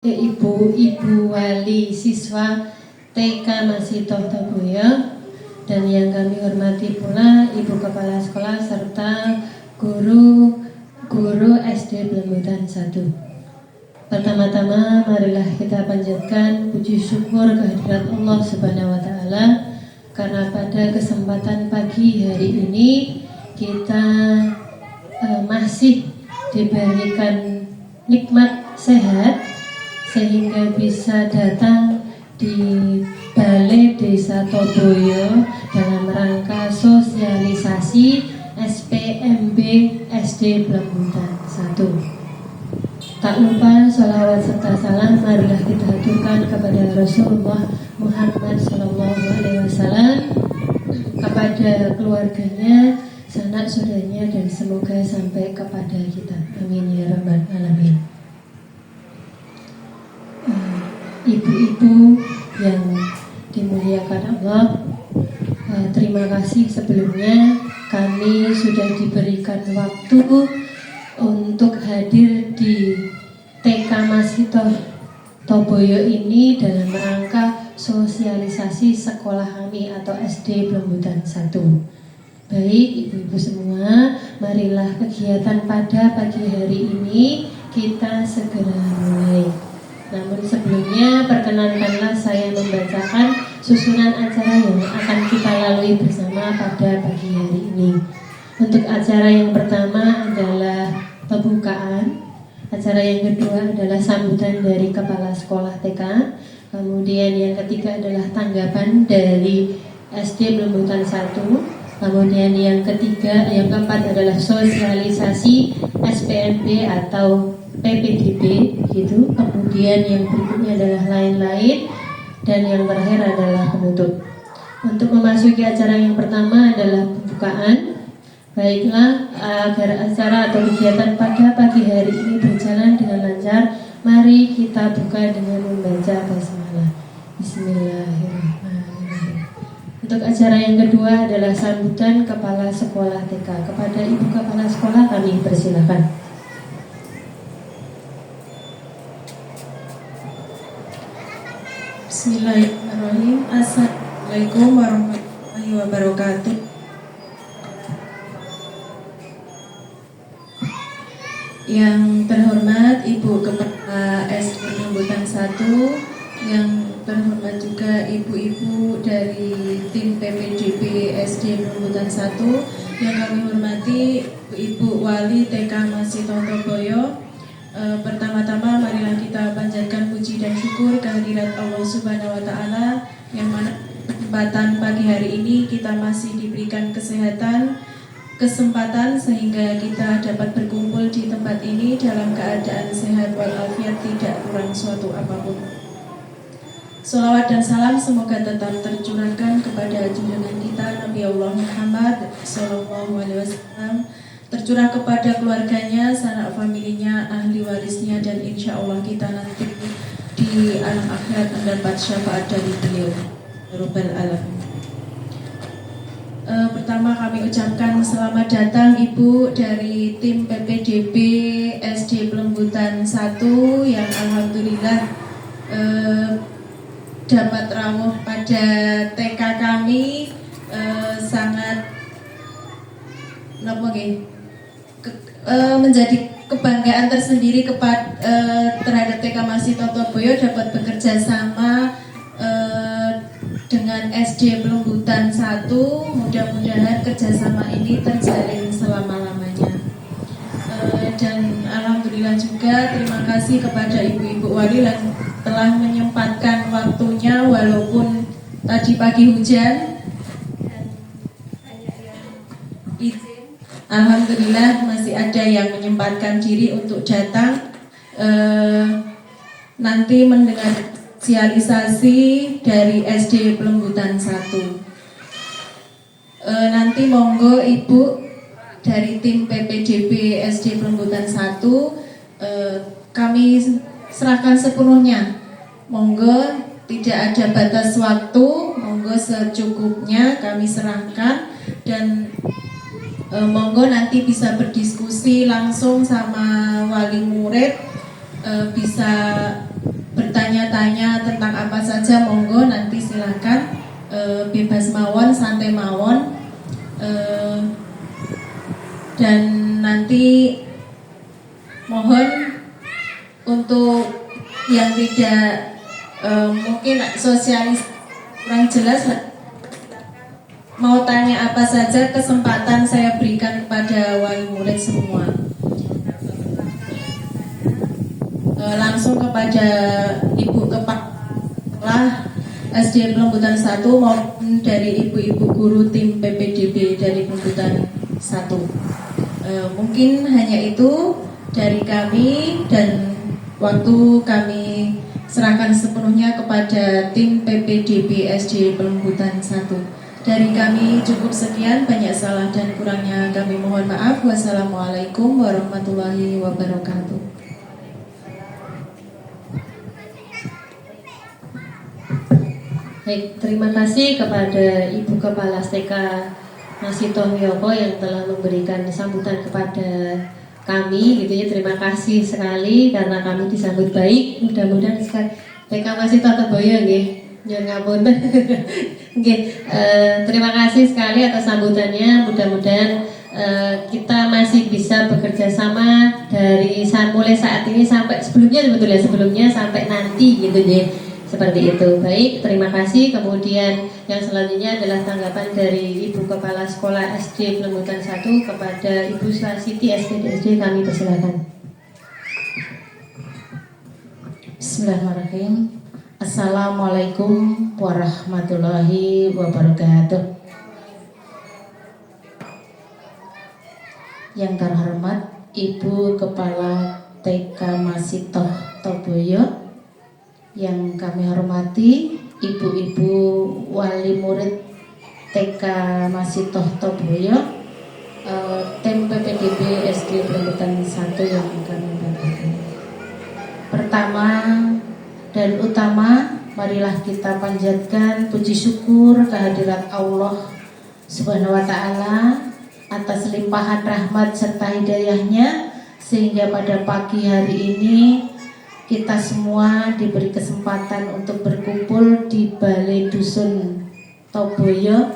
Ibu wali siswa TK Masito Toboyo, dan yang kami hormati pula Ibu Kepala Sekolah serta guru SD Blembutan 1. Pertama-tama marilah kita panjatkan puji syukur kehadirat Allah Subhanahu wa Ta'ala, karena pada kesempatan pagi hari ini kita masih diberikan nikmat sehat sehingga bisa datang di Balai Desa Toboyo dalam rangka sosialisasi SPMB SD Blembutan 1. Tak lupa sholawat serta salam marilah kita haturkan kepada Rasulullah Muhammad SAW, kepada keluarganya, sanak saudaranya, dan semoga sampai kepada kita. Amin ya rabbal alamin. Ibu-ibu yang dimuliakan Allah, terima kasih sebelumnya kami sudah diberikan waktu untuk hadir di TK Masito Toboyo ini dalam rangka sosialisasi sekolah kami atau SD Blembutan 1. Baik ibu-ibu semua, marilah kegiatan pada pagi hari ini kita segera mulai. Namun sebelumnya perkenankanlah saya membacakan susunan acara yang akan kita lalui bersama pada pagi hari ini. Untuk acara yang pertama adalah pembukaan, acara yang kedua adalah sambutan dari Kepala Sekolah TK, kemudian yang ketiga adalah tanggapan dari SD Blembutan 1, kemudian yang keempat adalah sosialisasi SPMB atau PPDB gitu. Kemudian yang berikutnya adalah lain-lain, dan yang terakhir adalah penutup. Untuk memasuki acara yang pertama adalah pembukaan. Baiklah, agar acara atau kegiatan pada pagi hari ini berjalan dengan lancar, mari kita buka dengan membaca basmalah. Bismillahirrahmanirrahim. Untuk acara yang kedua adalah sambutan Kepala Sekolah TK. Kepada Ibu Kepala Sekolah kami persilakan. Bismillahirrahmanirrahim. Assalamualaikum warahmatullahi wabarakatuh. Yang terhormat Ibu Kepala SD Blembutan 1, yang terhormat juga ibu-ibu dari tim PPDB SD Blembutan 1, yang kami hormati Ibu Wali TK Masito Toboyo. Pertama-tama marilah kita panjatkan puji dan syukur kehadirat Allah Subhanahu wa Ta'ala, yang mana kesempatan pagi hari ini kita masih diberikan kesempatan sehingga kita dapat berkumpul di tempat ini dalam keadaan sehat walafiat, tidak kurang suatu apapun. Sholawat dan salam semoga tetap tercurahkan kepada junjungan kita Nabi Allah Muhammad SAW, tercurah kepada keluarganya, sanak familinya, ahli warisnya, dan insya Allah kita nanti di alam akhirat mendapat syafaat dari beliau. Rabbal alamin. Pertama kami ucapkan selamat datang Ibu dari tim PPDB SD Blembutan 1 yang alhamdulillah dapat rawuh pada TK kami, sangat menjadi kebanggaan tersendiri terhadap TK Masito Toboyo dapat bekerja sama dengan SD Blembutan 1. Mudah-mudahan kerjasama ini terjalin selama-lamanya. Dan alhamdulillah juga terima kasih kepada ibu-ibu wali yang telah menyempatkan waktunya walaupun tadi pagi hujan. Alhamdulillah masih ada yang menyempatkan diri untuk datang nanti mendengar sosialisasi dari SD Blembutan 1. Nanti monggo Ibu dari tim PPDB SD Blembutan 1, kami serahkan sepenuhnya. Monggo, tidak ada batas waktu, monggo secukupnya kami serahkan, dan monggo nanti bisa berdiskusi langsung sama wali murid, bisa bertanya tentang apa saja monggo, nanti silakan, bebas mawon, santai mawon. Dan nanti mohon untuk yang tidak mungkin sosialis kurang jelas, mau tanya apa saja, kesempatan saya berikan kepada wali murid semua. Langsung kepada Ibu Kepala SD Pelembutan 1 maupun dari ibu-ibu guru tim PPDB dari Pelembutan 1. Mungkin hanya itu dari kami, dan waktu kami serahkan sepenuhnya kepada tim PPDB SD Pelembutan 1. Dari kami cukup sekian, banyak salah dan kurangnya kami mohon maaf. Wassalamualaikum warahmatullahi wabarakatuh. Baik, terima kasih kepada Ibu Kepala TK Masito Miyoko yang telah memberikan sambutan kepada kami, gitu ya. Terima kasih sekali karena kami disambut baik. Mudah-mudahan TK Masito Toboyo nggih. Ya ngapun. Terima kasih sekali atas sambutannya. Mudah-mudahan kita masih bisa bekerja sama dari mulai saat ini sampai sebelumnya sampai nanti, gitu ya. Seperti itu. Baik, terima kasih. Kemudian yang selanjutnya adalah tanggapan dari Ibu Kepala Sekolah SD Pelembutan 1 kepada Ibu Siti SPD. Kami persilakan. Bismillahirrahmanirrahim. Assalamualaikum warahmatullahi wabarakatuh. Yang terhormat Ibu Kepala TK Masito Toboyo, yang kami hormati ibu-ibu wali murid TK Masito Toboyo, tim PPDB SD Pelembutan 1 yang kami banggakan. Pertama dan utama, marilah kita panjatkan puji syukur kehadirat Allah Subhanahu wa Ta'ala atas limpahan rahmat serta hidayahnya, sehingga pada pagi hari ini kita semua diberi kesempatan untuk berkumpul di Balai Dusun Toboyo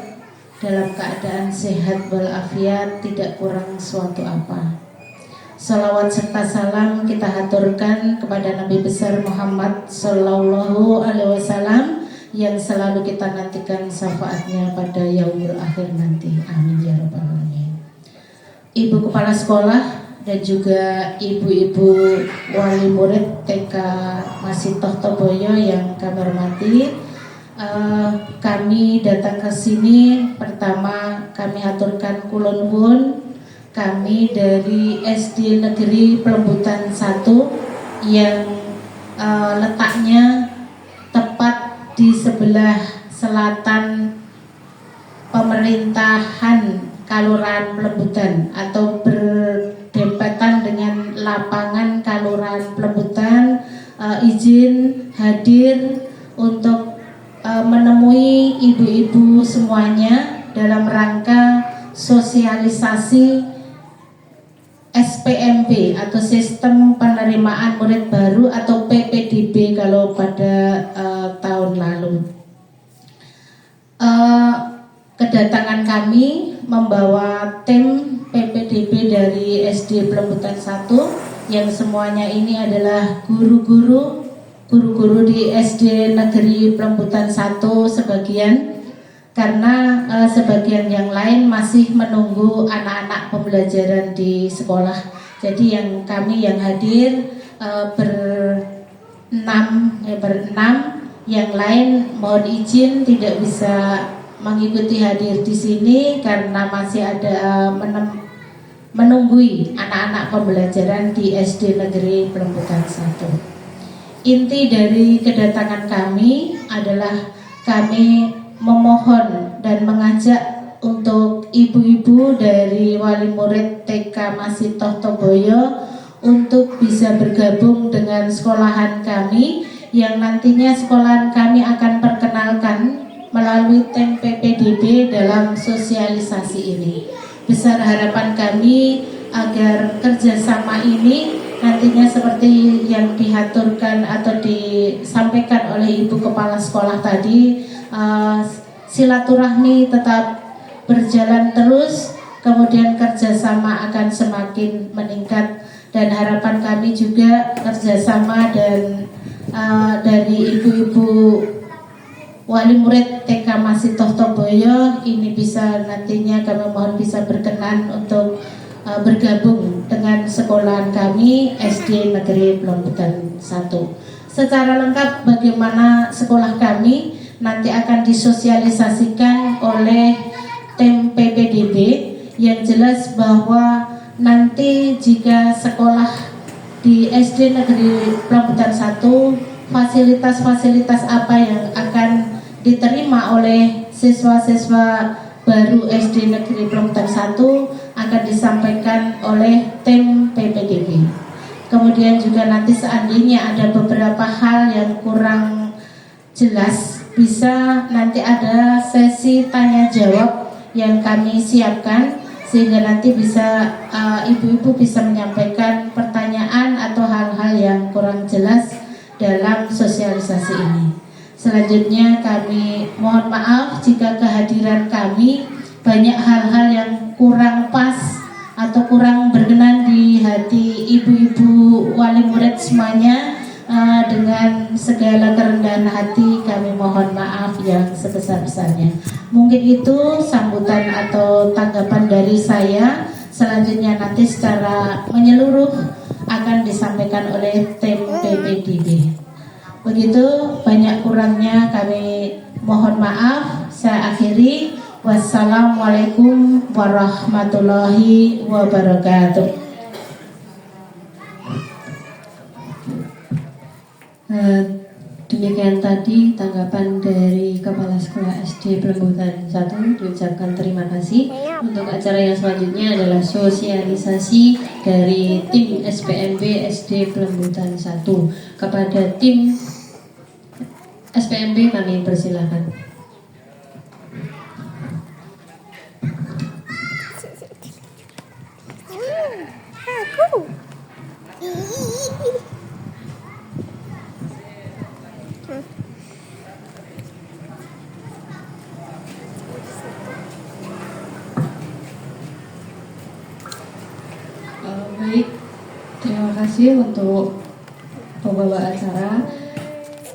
dalam keadaan sehat walafiat, tidak kurang suatu apa. Salawat serta salam kita haturkan kepada Nabi besar Muhammad Sallallahu Alaihi Wasallam yang selalu kita nantikan syafaatnya pada yaumul akhir nanti. Amin ya rabbal alamin. Ibu Kepala Sekolah dan juga ibu-ibu wali murid TK Masito Toboyo yang kami hormati, kami datang ke sini pertama kami haturkan kulon nuwun. Kami dari SD Negeri Pelembutan 1 yang letaknya tepat di sebelah selatan pemerintahan Kelurahan Pelembutan atau berdempatan dengan lapangan Kelurahan Pelembutan. Izin hadir untuk menemui ibu-ibu semuanya dalam rangka sosialisasi SPMB atau Sistem Penerimaan Murid Baru atau PPDB kalau pada tahun lalu. Kedatangan kami membawa tim PPDB dari SD Pelembutan 1 yang semuanya ini adalah guru-guru di SD Negeri Pelembutan 1 sebagian, karena sebagian yang lain masih menunggu anak-anak pembelajaran di sekolah. Jadi yang kami yang hadir berenam, yang lain mohon izin tidak bisa mengikuti hadir di sini karena masih ada menunggui anak-anak pembelajaran di SD Negeri Pelembutan 1. Inti dari kedatangan kami adalah kami memohon dan mengajak untuk ibu-ibu dari wali murid TK Masito Toboyo untuk bisa bergabung dengan sekolahan kami, yang nantinya sekolahan kami akan perkenalkan melalui tim PPDB dalam sosialisasi ini. Besar harapan kami agar kerjasama ini nantinya seperti yang dihaturkan atau disampaikan oleh Ibu Kepala Sekolah tadi, silaturahmi tetap berjalan terus, kemudian kerjasama akan semakin meningkat, dan harapan kami juga kerjasama dan dari ibu-ibu wali murid TK Masitoh Toboyo ini bisa nantinya kami mohon bisa berkenan untuk bergabung dengan sekolahan kami SD Negeri Plombutan 1. Secara lengkap bagaimana sekolah kami nanti akan disosialisasikan oleh tim PPDB, yang jelas bahwa nanti jika sekolah di SD Negeri Plombutan 1, fasilitas-fasilitas apa yang akan diterima oleh siswa-siswa baru SD Negeri Plombutan 1 akan disampaikan oleh tim PPDB. Kemudian juga nanti seandainya ada beberapa hal yang kurang jelas, bisa nanti ada sesi tanya jawab yang kami siapkan, sehingga nanti bisa ibu-ibu bisa menyampaikan pertanyaan atau hal-hal yang kurang jelas dalam sosialisasi ini. Selanjutnya kami mohon maaf jika kehadiran kami banyak hal-hal yang kurang pas atau kurang berkenan di hati ibu-ibu wali murid semuanya. Dengan segala kerendahan hati kami mohon maaf yang sebesar-besarnya. Mungkin itu sambutan atau tanggapan dari saya. Selanjutnya nanti secara menyeluruh akan disampaikan oleh tim PPDB. Begitu, banyak kurangnya kami mohon maaf. Saya akhiri. Wassalamualaikum warahmatullahi wabarakatuh. Demikian tadi tanggapan dari Kepala Sekolah SD Plombutan 1, diucapkan terima kasih. Untuk acara yang selanjutnya adalah sosialisasi dari tim SPMB SD Plombutan 1. Kepada tim SPMB kami persilahkan. Baik, terima kasih untuk pembawa acara.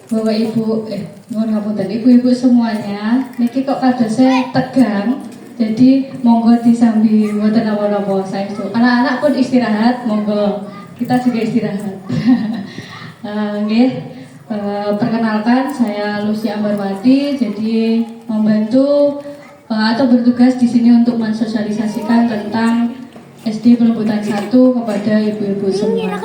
Bapak Ibu, mohon ngapunten, ibu-ibu semuanya, niki kok kadosnya tegang. Jadi monggo disambi mboten napa-napa saestu. Anak-anak pun istirahat, monggo. Kita juga istirahat. Nggih. Perkenalkan, saya Lucy Ambarwati, jadi membantu atau bertugas di sini untuk mensosialisasikan tentang SD Plombutan 1 kepada ibu-ibu semua.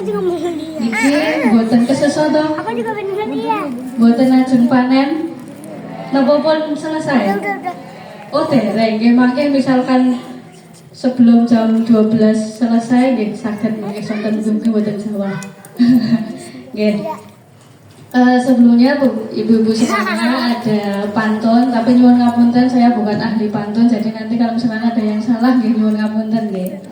Iki mboten keseso to? Aku juga bener dia. Mboten ajeng panen. Napa pun selesai? Oh, dereng nggih, mangke misalkan sebelum jam 12 selesai nggih saged mangke sonten tunggu mboten Jawa. Nggih. Sebelumnya ibu-ibu semuanya ada pantun, tapi nyuwun ngapunten saya bukan ahli pantun, jadi nanti kalau misalnya ada yang salah nggih nyuwun ngapunten nggih.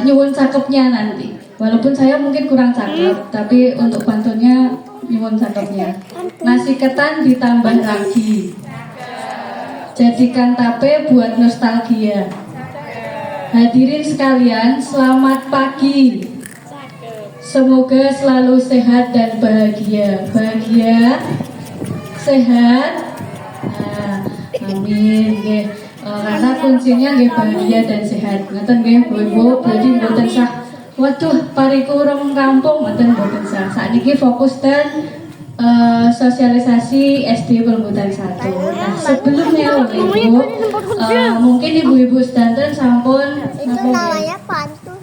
Nyuwun cakepnya nanti. Walaupun saya mungkin kurang cakep, tapi untuk pantunnya nyuwun cakepnya. Nasi ketan ditambah ragi. Jadikan tape buat nostalgia. Hadirin sekalian, selamat pagi. Semoga selalu sehat dan bahagia. Bahagia, sehat. Nah, amin nggih. Karena kuncinya nggih bahagia dan sehat. Ngoten nggih, Bu. Berarti mboten sah. Waduh, pariku urung rampung, mboten sah. Sakniki fokus dan sosialisasi SD Plombutan 1. Nah, sebelumnya Ibu, mungkin ibu-ibu sedanten sampun Itu namanya pantun.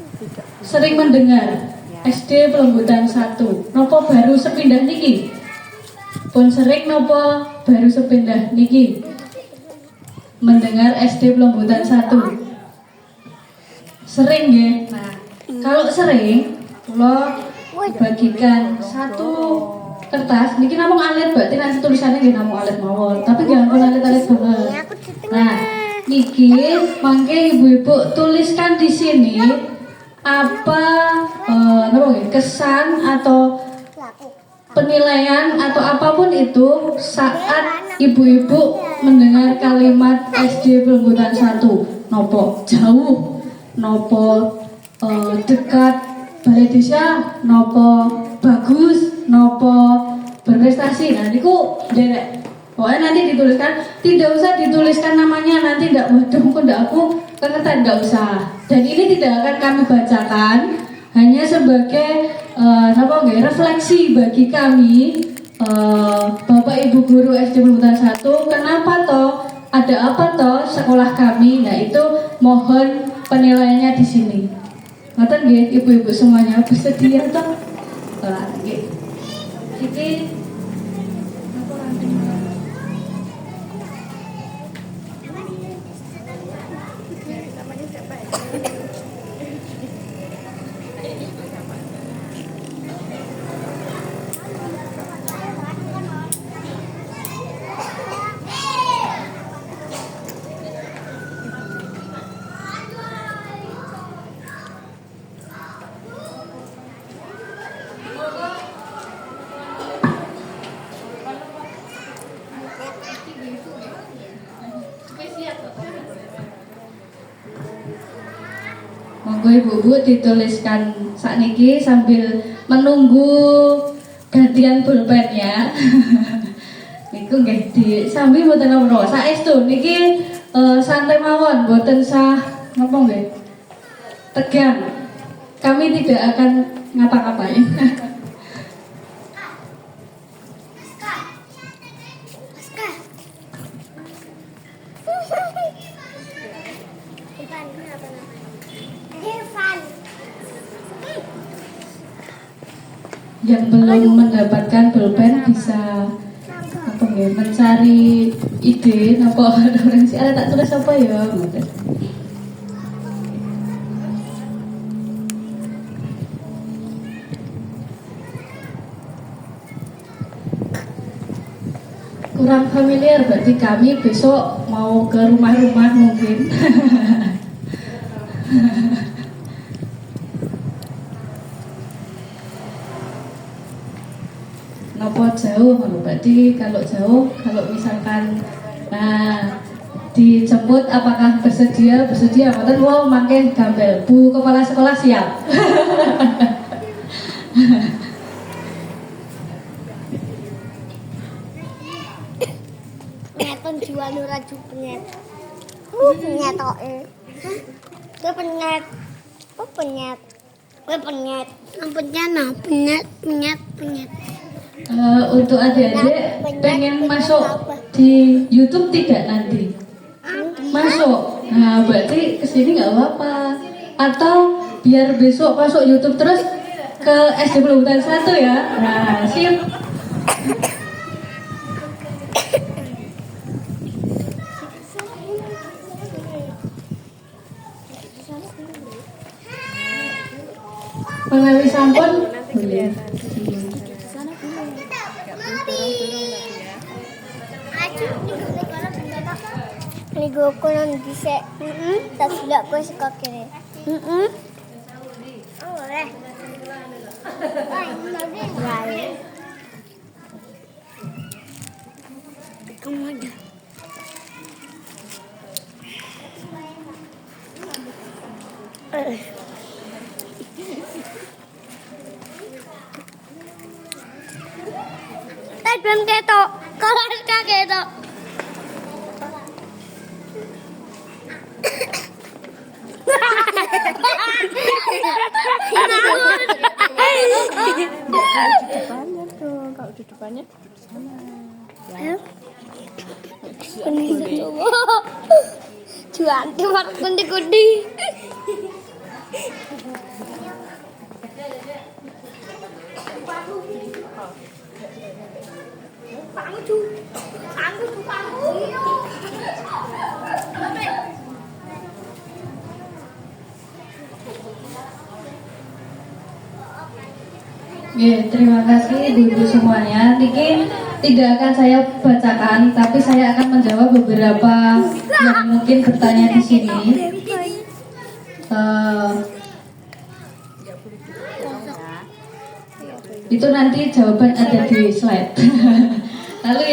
sering mendengar SD Plombutan 1. Nopo baru sepindah niki? Pun sering nopo baru sepindah niki? Mendengar SD Plombutan 1. Sering nggih. Nah, kalau sering kula bagikan satu kertas niki namung alit, berarti nanti tulisannya nggih namung alit mawon, tapi nggih ampun alit-alit banget. Nah, niki mangke ibu-ibu tuliskan di sini apa kesan atau penilaian atau apapun itu saat ibu-ibu mendengar kalimat SD Pelunggutan 1, nopo jauh, nopo dekat balai desa, nopo bagus, nopo berprestasi. Nah, niku derek. Pokoknya nanti dituliskan, tidak usah dituliskan namanya, nanti tidak, waduh kok tidak aku kengetan, tidak usah. Dan ini tidak akan kami bacakan, hanya sebagai refleksi bagi kami, Bapak Ibu Guru SD Pelunggutan 1, kenapa toh, ada apa toh sekolah kami. Nah itu mohon penilaiannya di sini. Ngoten nggih, ibu-ibu semuanya bersedia toh? Nggih. Iki monggo ibu-ibu dituliskan sakniki sambil menunggu gantian pulpennya. Niku nggih di sambil mboten napa saestu niki santai mawon, mboten sah napa nggih. Tegang. Kami tidak akan ngapa-ngapain. Yang belum mendapatkan pulpen bisa apa nggih mencari ide napa orang sih tak tulis apa ya ngoten. Kurang familiar berarti kami besok mau ke rumah-rumah mungkin. Nopo jauh, berarti kalau jauh, kalau misalkan dijemput apakah bersedia? Mboten wow mangke gambel. Bu kepala sekolah siap. Ngeten jual raju penyet. Penyet toke. Gue penyet. Oh penyet. Gue penyet. Penyet. Untuk adik-adik pengen masuk di YouTube tidak nanti? Masuk. Nah berarti kesini nggak apa-apa. Atau biar besok masuk YouTube terus ke SD Pelunggutan 1 ya. Nah sip. Menawi sampun boleh. Ini gue konon bisa, tapi tidak gue suka kiri. Oh boleh. Boleh. Kamu ada. Belum ketok, kalau ketok. Kalau di depannya duduk sana. Jual cuma kundi-kundi. Ya, terima kasih ibu-ibu semuanya. Niki tidak akan saya bacakan, tapi saya akan menjawab beberapa yang mungkin bertanya di sini. Itu nanti jawaban ada di slide. Lalu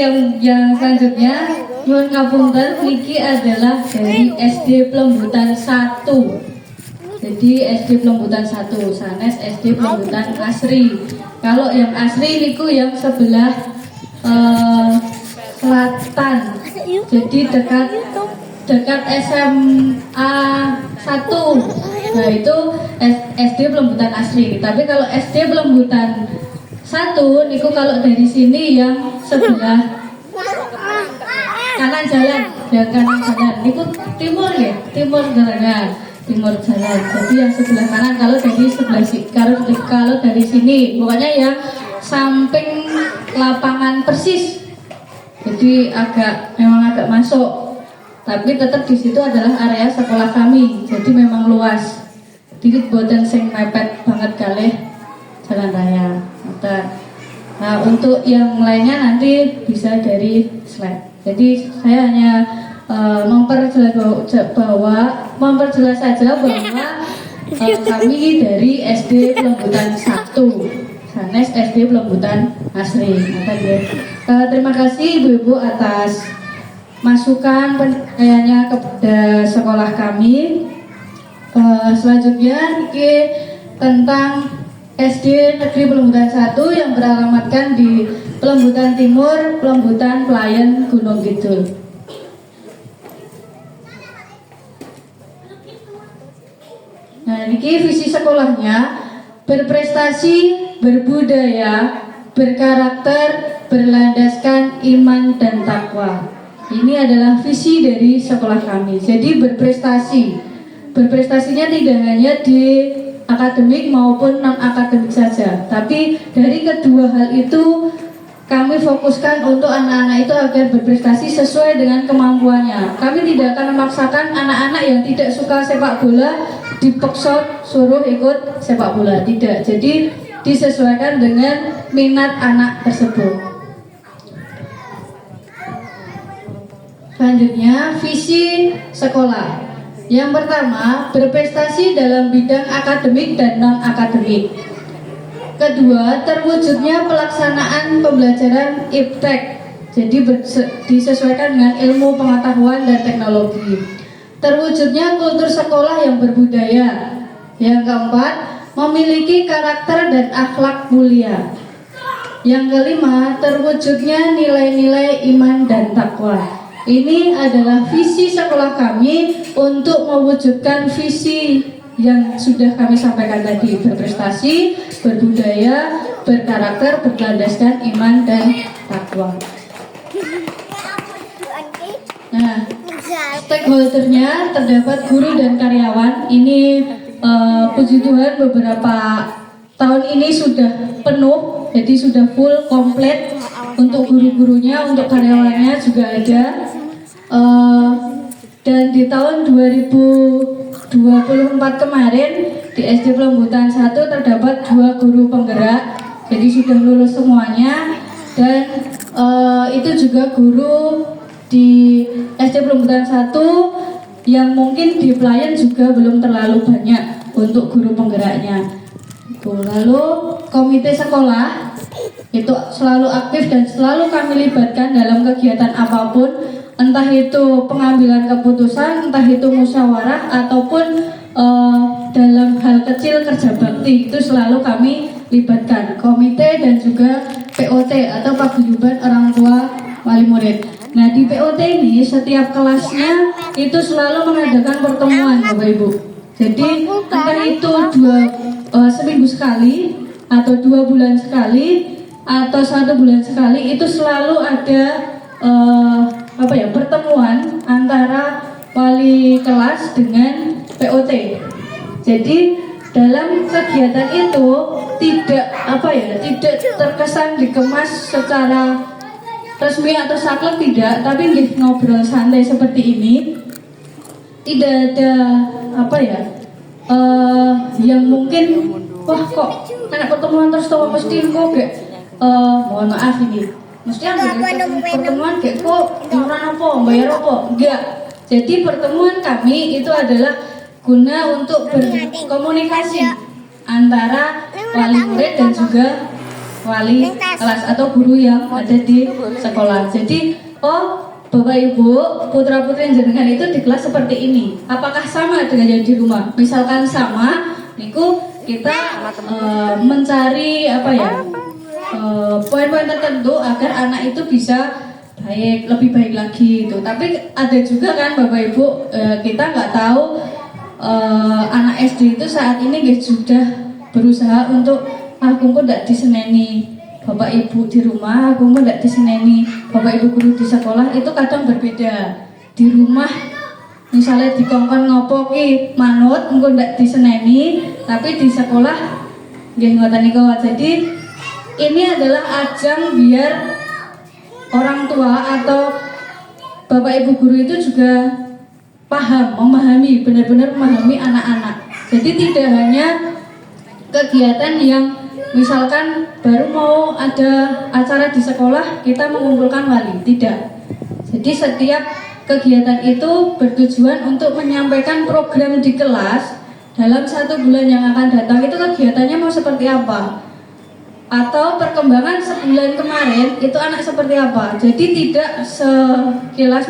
yang selanjutnya, nyuwun ngapunten, niki adalah dari SD Plembutan 1. Jadi SD Plembutan 1, sanes SD Plembutan Asri. Kalau yang Asri niku yang sebelah selatan. Jadi dekat SMA 1. Nah itu SD Plembutan Asri. Tapi kalau SD Plembutan 1 niku kalau dari sini yang sebelah kanan jalan, yang kanan jalan niku timur ya, timur jalan, timur jalan. Jadi yang sebelah kanan kalau dari sini pokoknya yang samping lapangan persis. Jadi memang agak masuk. Tapi tetap di situ adalah area sekolah kami, jadi memang luas. Jadi boten sing mepet banget kalih jalan raya. Nah untuk yang lainnya nanti bisa dari slide. Jadi saya hanya memperjelas saja bahwa kami dari SD Plembutan 1, sanes SD Plembutan Asri. Terima kasih ibu-ibu atas masukan penyampaiannya kepada sekolah kami. Selanjutnya ini tentang SD Negeri Plembutan 1 yang beralamatkan di Plembutan Timur, Plembutan Pelayan, Gunung Kidul. Nah, ini visi sekolahnya: berprestasi, berbudaya, berkarakter, berlandaskan iman dan takwa. Ini adalah visi dari sekolah kami. Jadi berprestasi. Berprestasinya tidak hanya di akademik maupun non-akademik saja. Tapi dari kedua hal itu kami fokuskan untuk anak-anak itu agar berprestasi sesuai dengan kemampuannya. Kami tidak akan memaksakan anak-anak yang tidak suka sepak bola dipaksa suruh ikut sepak bola. Tidak. Jadi disesuaikan dengan minat anak tersebut. Selanjutnya, visi sekolah. Yang pertama, berprestasi dalam bidang akademik dan non-akademik. Kedua, terwujudnya pelaksanaan pembelajaran iptek. Jadi disesuaikan dengan ilmu pengetahuan dan teknologi. Terwujudnya kultur sekolah yang berbudaya. Yang keempat, memiliki karakter dan akhlak mulia. Yang kelima, terwujudnya nilai-nilai iman dan takwa. Ini adalah visi sekolah kami untuk mewujudkan visi yang sudah kami sampaikan tadi: berprestasi, berbudaya, berkarakter, berlandaskan iman dan takwa. Nah, stakeholdernya terdapat guru dan karyawan. Ini puji Tuhan beberapa tahun ini sudah penuh, jadi sudah full komplit. Untuk guru-gurunya, untuk karyawannya juga ada. Dan di tahun 2024 kemarin di SD Plembutan 1 terdapat 2 guru penggerak, jadi sudah lulus semuanya. Dan itu juga guru di SD Plembutan 1 yang mungkin di pelayan juga belum terlalu banyak untuk guru penggeraknya. Lalu komite sekolah itu selalu aktif dan selalu kami libatkan dalam kegiatan apapun, entah itu pengambilan keputusan, entah itu musyawarah, ataupun dalam hal kecil kerja bakti, itu selalu kami libatkan komite dan juga POT atau paguyuban orang tua wali murid. Nah, di POT ini setiap kelasnya itu selalu mengadakan pertemuan, Bapak Ibu. Jadi entah itu seminggu sekali atau 2 bulan sekali atau 1 bulan sekali, itu selalu ada pertemuan antara wali kelas dengan POT. Jadi dalam kegiatan itu tidak terkesan dikemas secara resmi atau saklek, tidak, tapi ngobrol santai seperti ini. Tidak ada yang mungkin wah kok anak pertemuan terus tahu mesti kok kayak mohon maaf ini mesti ada pertemuan kayak kok iuran apa bayar apa, enggak. Jadi pertemuan kami itu adalah guna untuk berkomunikasi antara wali murid dan juga wali kelas atau guru yang ada di sekolah. Jadi, Bapak Ibu, putra putri jenengan itu di kelas seperti ini. Apakah sama dengan yang di rumah? Misalkan sama, niku kita mencari poin-poin tertentu agar anak itu bisa lebih baik lagi itu. Tapi ada juga kan Bapak Ibu, kita nggak tahu anak SD itu saat ini sudah berusaha untuk aku kok tidak diseneni Bapak Ibu di rumah, aku kok tidak diseneni Bapak Ibu guru di sekolah. Itu kadang berbeda. Di rumah misalnya dikongkon ngopo ki manut engko ndak diseneni, tapi di sekolah nggih ngoten niku. Jadi ini adalah ajang biar orang tua atau Bapak Ibu guru itu juga memahami, benar-benar memahami anak-anak. Jadi tidak hanya kegiatan yang misalkan baru mau ada acara di sekolah kita mengumpulkan wali, tidak. Jadi setiap kegiatan itu bertujuan untuk menyampaikan program di kelas dalam 1 bulan yang akan datang itu kegiatannya mau seperti apa, atau perkembangan sebulan kemarin itu anak seperti apa. Jadi tidak sekilas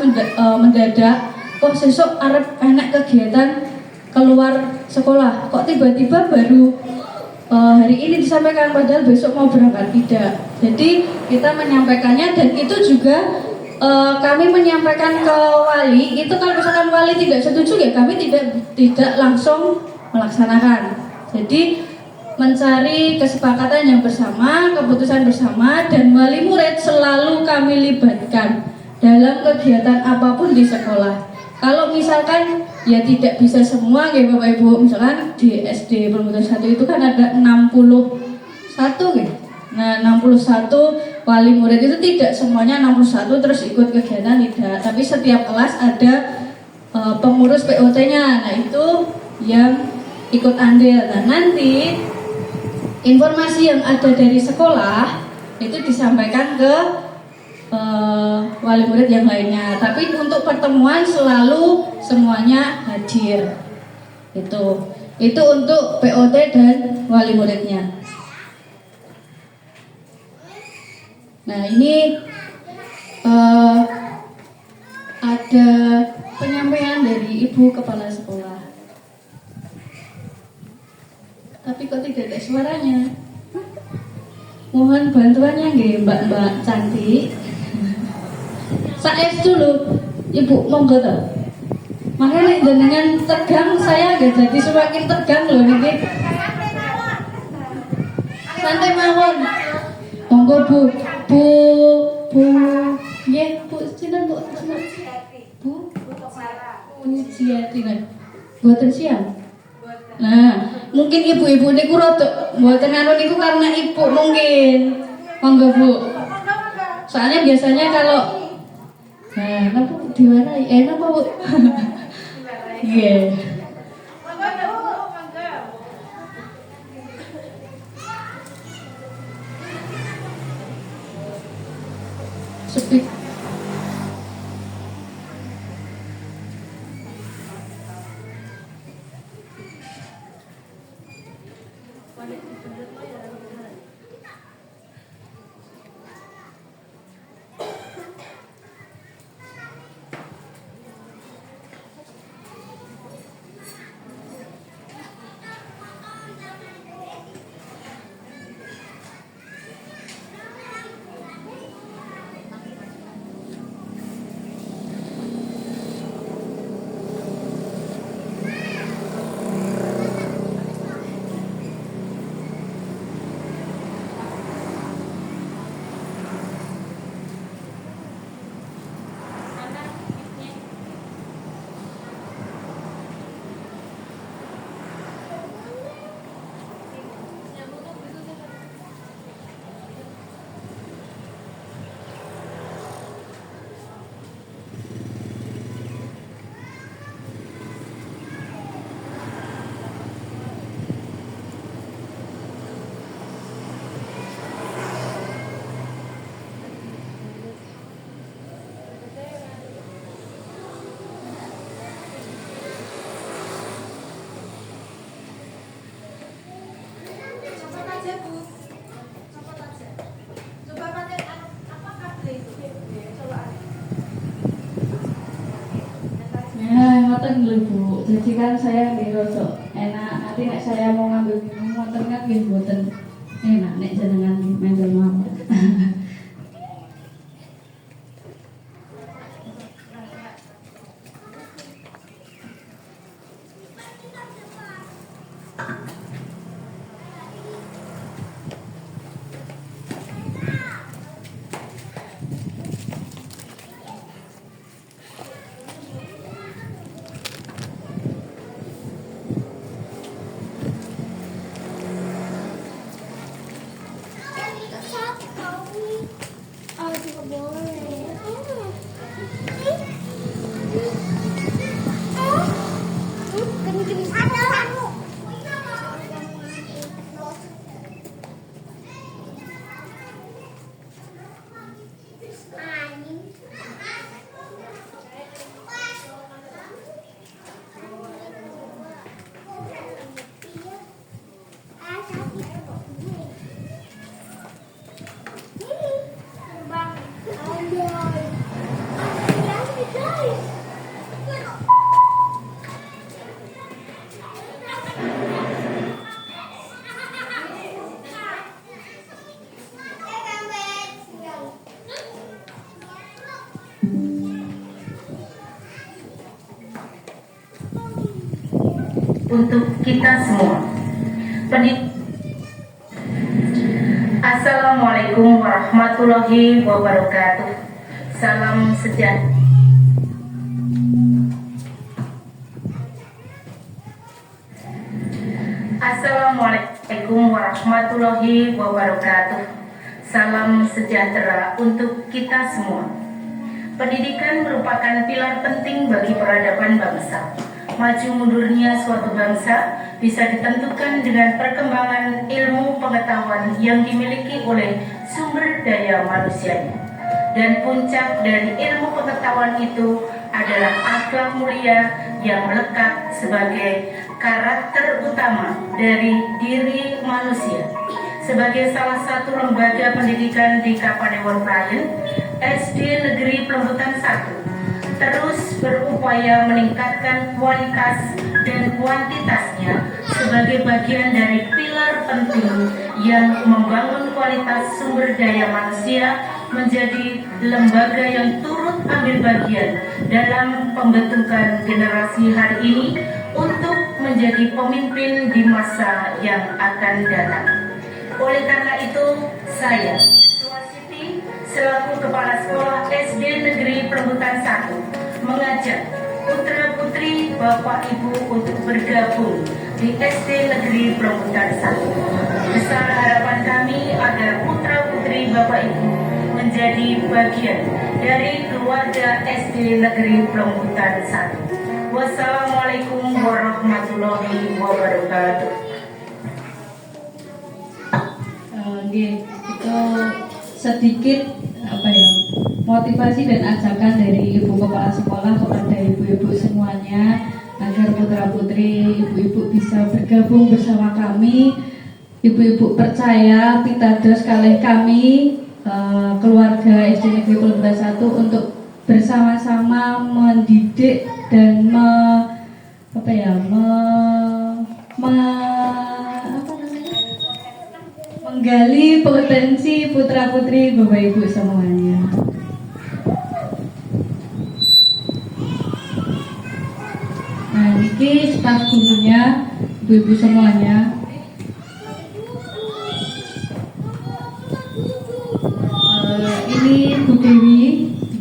mendadak sesuk arep enak kegiatan keluar sekolah, kok tiba-tiba baru hari ini disampaikan padahal besok mau berangkat. Tidak. Jadi kita menyampaikannya, dan itu juga kami menyampaikan ke wali. Itu kalau misalkan wali tidak setuju ya kami tidak langsung melaksanakan. Jadi mencari kesepakatan yang bersama, keputusan bersama, dan wali murid selalu kami libatkan dalam kegiatan apapun di sekolah. Kalau misalkan ya tidak bisa semua ya Bapak Ibu, misalkan di SD Pelumbutan 1 itu kan ada 61 ya. Nah 61 wali murid itu tidak semuanya 61 terus ikut kegiatan, tidak. Tapi setiap kelas ada pengurus POT-nya, nah itu yang ikut andil. Nah nanti informasi yang ada dari sekolah itu disampaikan ke wali murid yang lainnya. Tapi untuk pertemuan selalu semuanya hadir. Itu untuk POT dan wali muridnya. Nah ini ada penyampaian dari Ibu Kepala Sekolah. Tapi kok tidak ada suaranya? Mohon bantuannya nggih Mbak cantik. Saes dulu, Ibu monggo to. Makanya jenengan tegang saya nggih jadi semakin tegang loh niki. Santai mawon. Monggo Bu. Nggih, Bu sinten Bu? Bu Ciati kan. Mboten siang. Nah, mungkin ibu-ibu niku rada mboten anu niku karena ibu mungkin. Monggo Bu. Soalnya biasanya kalau napa diwarai napa Bu? Nggih. Sepi. wonten lho Bu. Jadi kan saya nggih rada enak. Nanti nek saya mau ngambil minum wonten kan nggih mboten enak nek jenengan mangkel mawon. Oh, juga boleh. Gini-gini ada kamu. Untuk kita semua. Assalamualaikum warahmatullahi wabarakatuh. Salam sejahtera. Assalamualaikum warahmatullahi wabarakatuh. Salam sejahtera untuk kita semua. Pendidikan merupakan pilar penting bagi peradaban bangsa. Maju mundurnya suatu bangsa bisa ditentukan dengan perkembangan ilmu pengetahuan yang dimiliki oleh sumber daya manusianya. Dan puncak dari ilmu pengetahuan itu adalah akhlak mulia yang melekat sebagai karakter utama dari diri manusia. Sebagai salah satu lembaga pendidikan di Kapanewon Prayen, SD Negeri Pelembutan 1 terus berupaya meningkatkan kualitas dan kuantitasnya sebagai bagian dari pilar penting yang membangun kualitas sumber daya manusia menjadi lembaga yang turut ambil bagian dalam pembentukan generasi hari ini untuk menjadi pemimpin di masa yang akan datang. Oleh karena itu, saya selaku Kepala Sekolah SD Negeri Pelembutan 1 mengajak putra-putri Bapak Ibu untuk bergabung di SD Negeri Pelembutan 1. Besar harapan kami agar putra-putri Bapak Ibu menjadi bagian dari keluarga SD Negeri Pelembutan 1. Wassalamualaikum warahmatullahi wabarakatuh. Itu sedikit motivasi dan ajakan dari Ibu Kepala Sekolah kepada ibu-ibu semuanya agar putra-putri ibu-ibu bisa bergabung bersama kami. Ibu-ibu percaya pitados kalih kami keluarga SD Negeri Pelembutan 1 untuk bersama-sama mendidik dan menggali potensi putra-putri Bapak Ibu semuanya. Nah, ini staf gurunya, Ibu-ibu semuanya. Ini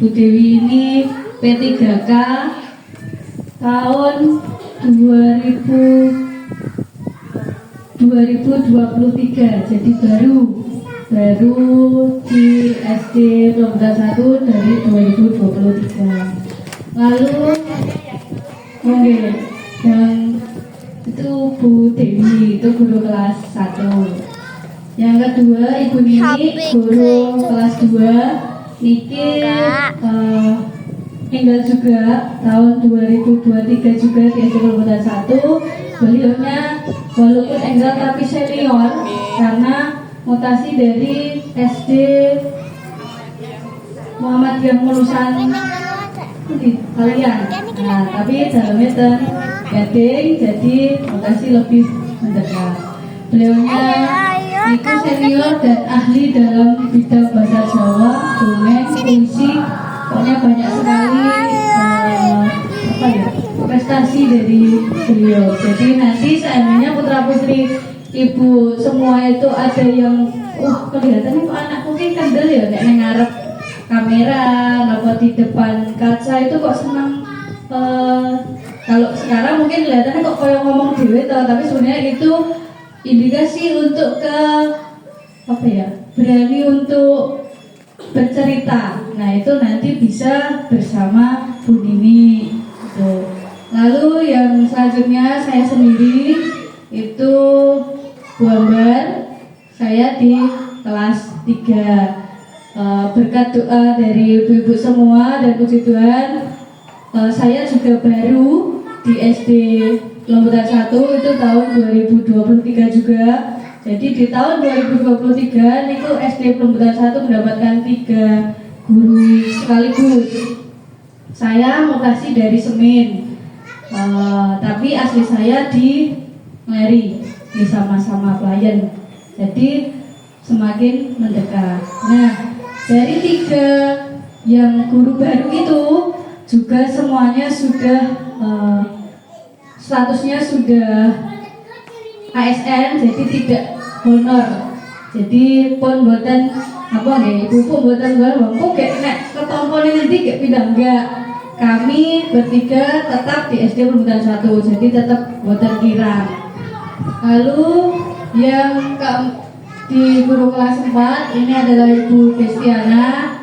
Bu Dewi ini P3K tahun 2023, jadi baru di SD Pelembutan 1 dari 2023. Lalu yang itu Bu Dewi, itu guru kelas 1. Yang kedua Ibu Nini, guru kelas 2. Niki tinggal juga tahun 2023 juga di SD Pelembutan 1. Beliaunya walaupun enggak tapi senior karena mutasi dari SD Muhammadiyah Mulusan kalian. Nah, tapi dalamnya ten gading, jadi lokasi lebih mendekat. Beliaunya itu senior dan ahli dalam bidang bahasa Jawa, dongeng, puisi, pokoknya banyak sekali prestasi dari beliau. Jadi nanti seandainya putra putri ibu semua itu ada yang kelihatannya kok anakku ini kendel ya nek ngarep kamera apa di depan kaca itu kok senang. Kalau sekarang mungkin kelihatannya kok kayak ngomong dewe tapi sebenarnya itu indikasi untuk berani untuk bercerita. Nah itu nanti bisa bersama Bu Nini gitu. Lalu yang selanjutnya saya sendiri itu Bu Ambar, saya di kelas 3. Berkat doa dari ibu-ibu semua dan puji Tuhan, saya juga baru di SD Lembutan 1 itu tahun 2023 juga. Jadi di tahun 2023 itu SD Lembutan 1 mendapatkan 3 guru sekaligus. Saya mutasi dari Semin, tapi asli saya di Mary, di sama-sama pelayan. Jadi semakin mendekat. Nah, dari 3 yang guru baru itu juga semuanya sudah statusnya sudah ASN, jadi tidak honor. Jadi pun buatan ibu pun buatan bangku kayak nek ketompo nanti kayak pindah enggak. Kami bertiga tetap di SD Lembutan 1, jadi tetap buatan kirang. Lalu yang di guru kelas 4 ini adalah Ibu Destiana.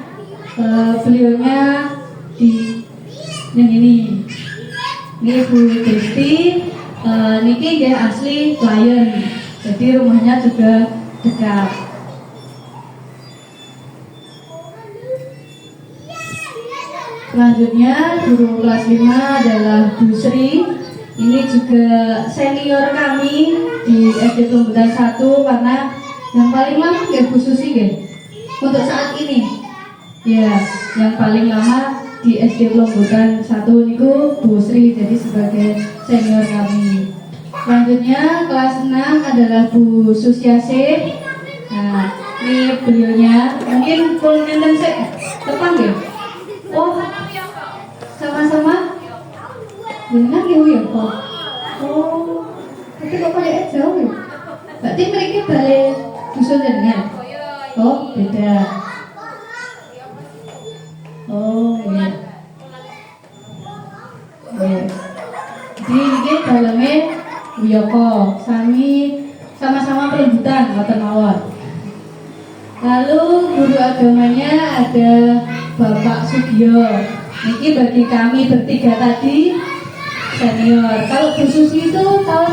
Beliaunya di yang ini Ibu Desti. Niki dia asli klien, jadi rumahnya juga dekat. Selanjutnya guru kelas 5 adalah Bu Sri. Ini juga senior kami di SD Lembutan 1 karena yang paling lama ya Bu Susi ya. Untuk saat ini ya yang paling lama di SD Lembutan 1 niku Bu Sri, jadi sebagai senior kami. Selanjutnya kelas 6 adalah Bu Susiase. Nah, ini beliaunya mungkin pun nenten sik tepan ya. Oh, sama-sama benar ya kok. Oh, tapi kok kayak jauh ya. Berarti mereka balik dusun jenengan. Oh, beda. Oh, iya. Jadi ini dalamnya Wiyoko, sama-sama perebutan ngoten mawon. Lalu guru agamanya ada Bapak Sugio. Niki bagi kami bertiga tadi senior. Kalau Bu Susi itu tahun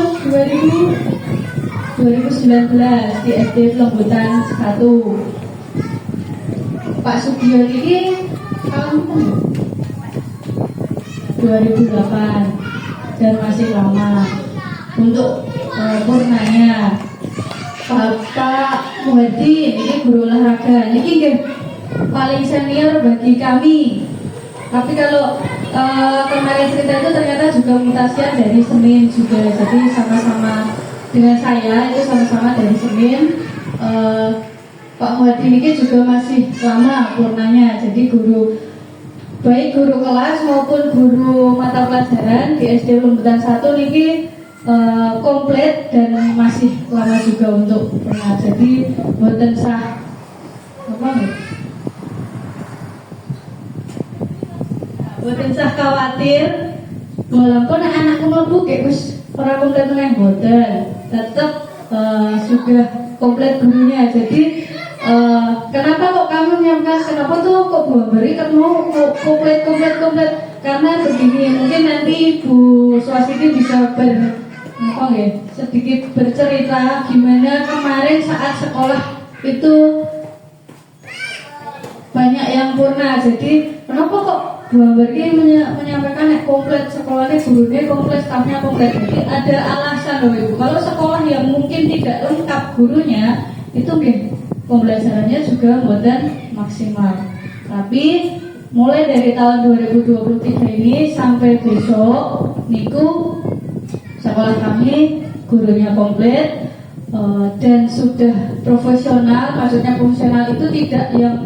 2019 di SD Lembutan 1. Pak Sugio ini tahun 2008 dan masih lama. Untuk purnanya Pak Muhadi ini guru olahraga. Ini paling senior bagi kami. Tapi kalau kemarin cerita itu ternyata juga mutasian dari Semin juga. Jadi sama-sama dengan saya itu sama-sama dari Semin. Pak Muhadi ini juga masih lama purnanya. Jadi baik guru kelas maupun guru mata pelajaran di SD Lembutan 1 ini komplit dan masih lama juga untuk pernah. Jadi boten sah boten sah khawatir walaupun anakku mlebu kayak wis ora komplit nang boten, tetap sudah komplit gurunya. Jadi kenapa kok kamu menyiapkan, kenapa tuh kok beri mau komplit karena begini, mungkin nanti Bu Swasiti bisa sedikit bercerita gimana kemarin saat sekolah itu banyak yang purna. Jadi kenapa kok Bu Ambergi menyampaikan komplit sekolahnya, gurunya komplit, stafnya komplit. Jadi ada alasan loh Ibu. Kalau sekolah yang mungkin tidak lengkap gurunya itu pembelajarannya juga buatan maksimal. Tapi mulai dari tahun 2023 ini sampai besok niku sekolah kami gurunya komplit dan sudah profesional. Maksudnya profesional itu tidak yang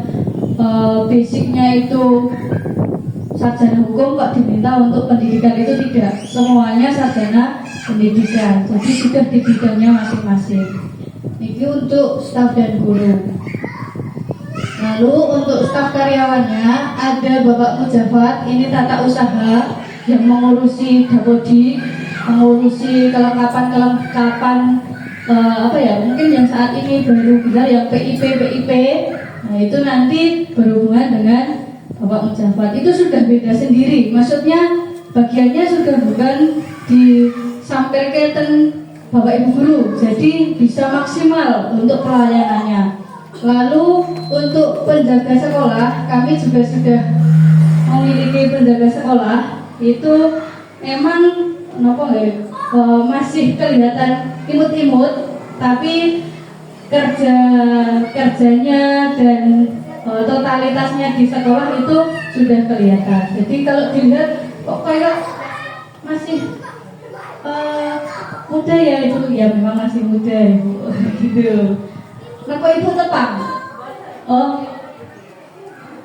basicnya itu sarjana hukum kok diminta untuk pendidikan, itu tidak, semuanya sarjana pendidikan, jadi sudah di bidangnya masing-masing. Ini untuk staf dan guru. Lalu untuk staf karyawannya ada Bapak Mujafat, ini tata usaha yang mengurusi Dapodi, mengurusi kelengkapan mungkin yang saat ini baru bilang yang PIP. Nah itu nanti berhubungan dengan Bapak Mujafat, itu sudah beda sendiri. Maksudnya bagiannya sudah bukan di sampirkan Bapak Ibu Guru, jadi bisa maksimal untuk pelayanannya. Lalu untuk penjaga sekolah, kami juga sudah memiliki penjaga sekolah. Itu memang masih kelihatan imut-imut, tapi kerjanya dan totalitasnya di sekolah itu sudah kelihatan. Jadi kalau dilihat kok kayak masih muda ya, itu ya memang masih muda Ibu gitu. Nah kok Ibu tepang?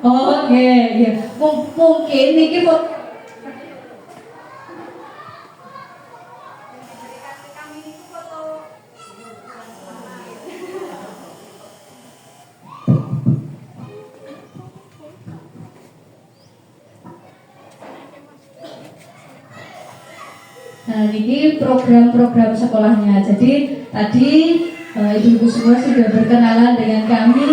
Oke. Mungkin niki Nah, ini program-program sekolahnya. Jadi tadi ibu-ibu semua sudah berkenalan dengan kami,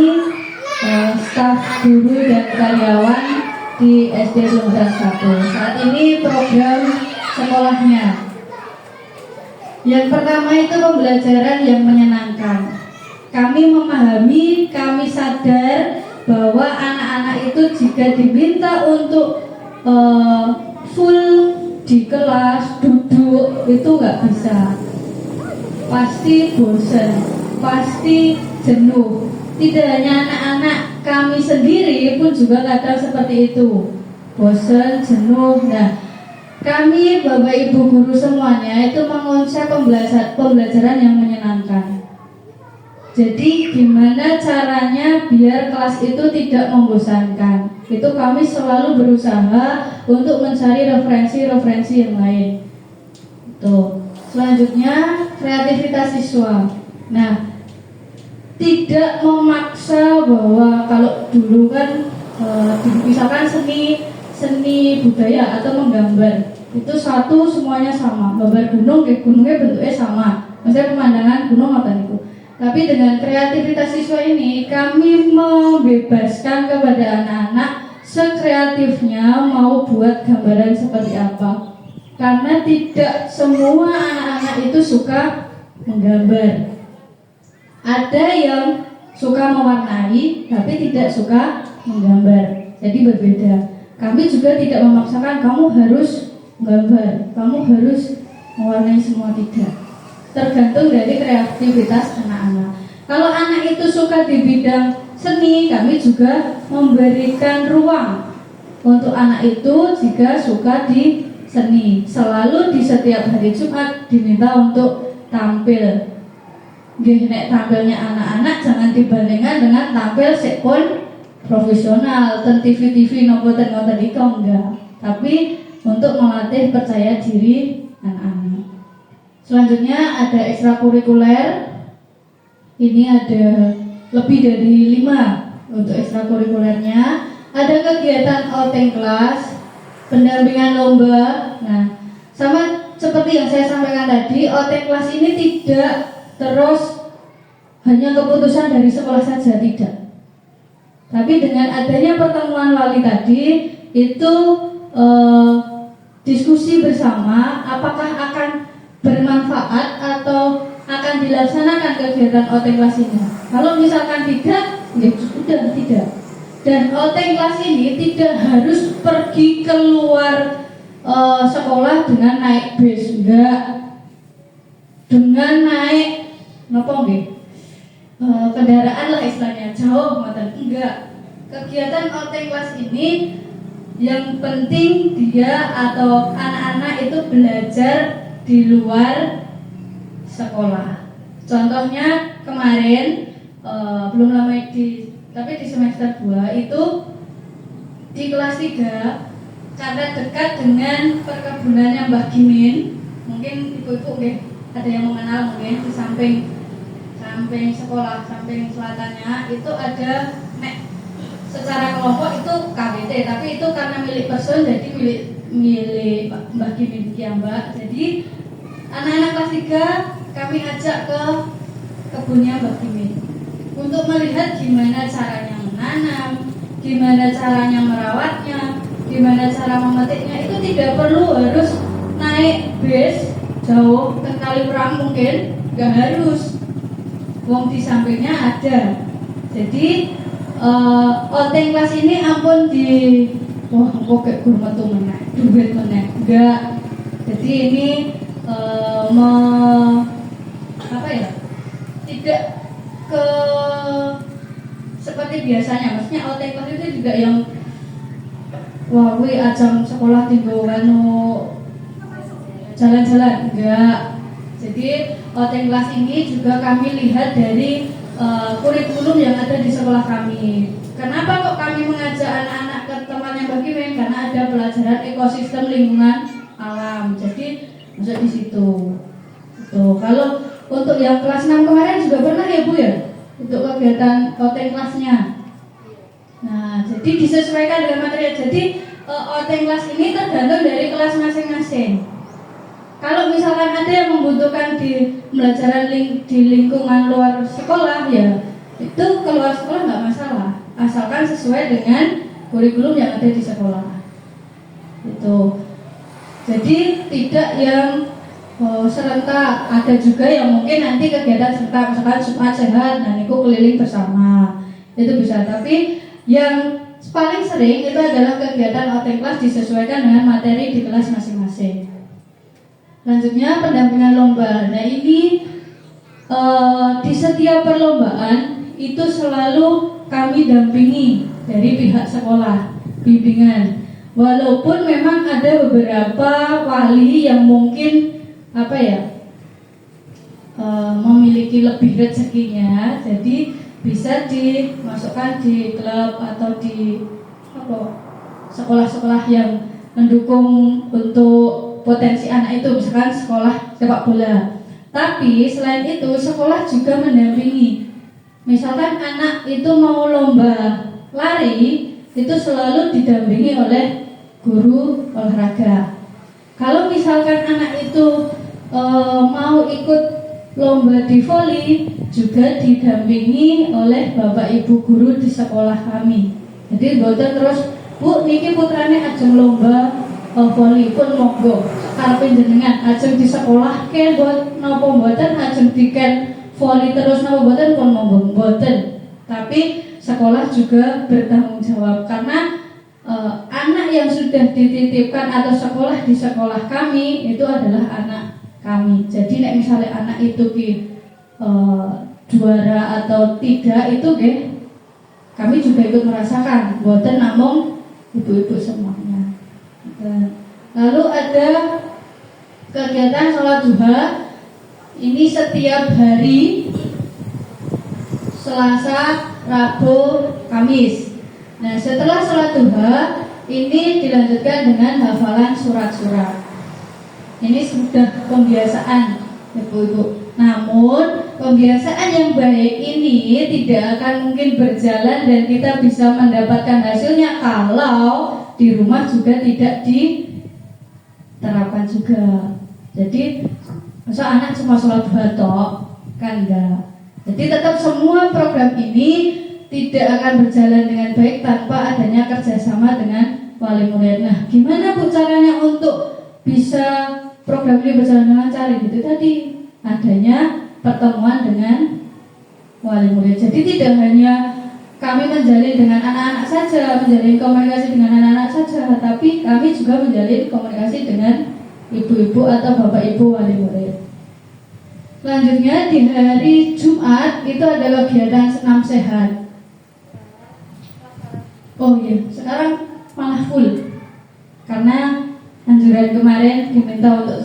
staf guru dan karyawan di SD Lumbutan 1. Saat ini program sekolahnya. Yang pertama itu pembelajaran yang menyenangkan. Kami memahami, kami sadar bahwa anak-anak itu jika diminta untuk full di kelas duduk itu nggak bisa, pasti bosan, pasti jenuh. Tidak hanya anak-anak, kami sendiri pun juga kadang seperti itu, bosan, jenuh. Nah, kami Bapak Ibu guru semuanya itu mengonsep pembelajaran yang menyenangkan. Jadi gimana caranya biar kelas itu tidak membosankan? Itu kami selalu berusaha untuk mencari referensi yang lain. Tuh. Selanjutnya kreativitas siswa. Nah, tidak memaksa bahwa kalau dulu kan misalkan seni budaya atau menggambar itu satu semuanya sama, gambar gunungnya bentuknya sama, maksudnya pemandangan gunung apa itu. Tapi dengan kreativitas siswa ini kami membebaskan kepada anak-anak sekreatifnya mau buat gambaran seperti apa. Karena tidak semua anak-anak itu suka menggambar. Ada yang suka mewarnai tapi tidak suka menggambar. Jadi berbeda. Kami juga tidak memaksakan kamu harus gambar, kamu harus mewarnai, semua tidak. Tergantung dari kreativitas anak-anak. Kalau anak itu suka di bidang seni, kami juga memberikan ruang untuk anak itu jika suka di seni. Selalu di setiap hari Jumat diminta untuk tampil. Nek tampilnya anak-anak jangan dibandingkan dengan tampil sekpon profesional, ten TV nopo ten ngoten iki enggak. Tapi untuk melatih percaya diri anak-anak. Selanjutnya ada ekstrakurikuler. Ini ada lebih dari 5 untuk ekstrakurikulernya. Ada kegiatan outing kelas, pendampingan lomba. Nah, sama seperti yang saya sampaikan tadi, outing kelas ini tidak terus hanya keputusan dari sekolah saja, tidak. Tapi dengan adanya pertemuan wali tadi, itu diskusi bersama apakah akan bermanfaat atau akan dilaksanakan kegiatan outing kelas ini. Kalau misalkan tidak, ya sudah tidak. Dan outing kelas ini tidak harus pergi keluar sekolah dengan naik bis, enggak. Dengan naik kendaraan lah istilahnya, jauh ngoten, enggak. Kegiatan outing kelas ini Yang penting dia atau anak-anak itu belajar di luar sekolah. Contohnya kemarin belum lama tapi di semester 2 itu di kelas 3 karena dekat dengan perkebunannya Mbah Gimin, mungkin ibu-ibu ada yang mengenal mungkin di samping sekolah, samping selatannya itu ada secara kelompok itu KWT, tapi itu karena milik person jadi milik Mbah Gimin Mbak. Jadi anak-anak kelas 3 kami ajak ke kebunnya Mbah Gimin untuk melihat gimana caranya menanam, gimana caranya merawatnya, gimana cara memetiknya. Itu tidak perlu harus naik bis jauh ke Kaliurang, mungkin nggak harus. Wong di sampingnya ada. Jadi onteng kelas ini ampun wah kok kayak guru metu meneh, duit meneh. Enggak. Jadi ini tidak ke seperti biasanya. Maksudnya onteng kelas itu juga yang wah ajang sekolah tinggal jalan-jalan. Enggak. Jadi onteng kelas ini juga kami lihat dari kurikulum yang ada di sekolah kami. Kenapa kok kami mengajak anak-anak ke tempatnya Mbak Gimin? Karena ada pelajaran ekosistem lingkungan alam. Jadi masuk di situ. Tuh, kalau untuk yang kelas 6 kemarin juga pernah ya Bu ya? Untuk kegiatan onteng kelasnya. Nah, jadi disesuaikan dengan materi. Jadi onteng kelas ini tergantung dari kelas masing-masing. Kalau misalkan ada yang membutuhkan di pembelajaran di lingkungan luar sekolah, ya itu keluar sekolah nggak masalah, asalkan sesuai dengan kurikulum yang ada di sekolah. Itu. Jadi tidak yang serentak. Ada juga yang mungkin nanti kegiatan serentak, misalkan Jumat sehat, dan itu keliling bersama, itu bisa. Tapi yang paling sering itu adalah kegiatan onteng kelas disesuaikan dengan materi di kelas masing-masing. Selanjutnya pendampingan lomba. Nah ini di setiap perlombaan itu selalu kami dampingi dari pihak sekolah, bimbingan. Walaupun memang ada beberapa wali yang mungkin memiliki lebih rezekinya, jadi bisa dimasukkan di klub atau di sekolah-sekolah yang mendukung untuk potensi anak itu, misalkan sekolah sepak bola. Tapi selain itu sekolah juga mendampingi. Misalkan anak itu mau lomba lari, itu selalu didampingi oleh guru olahraga. Kalau misalkan anak itu mau ikut lomba di voli, juga didampingi oleh bapak ibu guru di sekolah kami. Jadi boten terus Bu niki putrane ajeng lomba voli pun monggo karepe jenengan ajeng di sekolah ke buat napa mboten ajeng diken voli terus napa mboten pun monggo mboten. Tapi sekolah juga bertanggung jawab karena anak yang sudah dititipkan atau sekolah di sekolah kami itu adalah anak kami. Jadi nek misalnya anak itu juara atau tidak itu kami juga ikut merasakan, mboten namung ibu-ibu semuanya. Lalu ada kegiatan sholat duha. Ini setiap hari Selasa, Rabu, Kamis. Nah setelah sholat duha ini dilanjutkan dengan hafalan surat-surat. Ini sudah pembiasaan ibu-ibu. Namun pembiasaan yang baik ini tidak akan mungkin berjalan dan kita bisa mendapatkan hasilnya kalau di rumah juga tidak diterapkan juga. Jadi masa anak cuma sholat duha tok kan enggak. Jadi tetap semua program ini tidak akan berjalan dengan baik tanpa adanya kerjasama dengan wali murid. Nah, gimana Bu caranya untuk bisa program ini berjalan dengan lancar? Gitu tadi adanya pertemuan dengan wali murid. Jadi tidak hanya kami menjalin dengan anak-anak saja, menjalin komunikasi dengan anak-anak saja, tapi kami juga menjalin komunikasi dengan ibu-ibu atau bapak ibu wali murid. Selanjutnya di hari Jumat itu ada kegiatan senam sehat. Oh iya, sekarang malah full. karena anjuran kemarin diminta untuk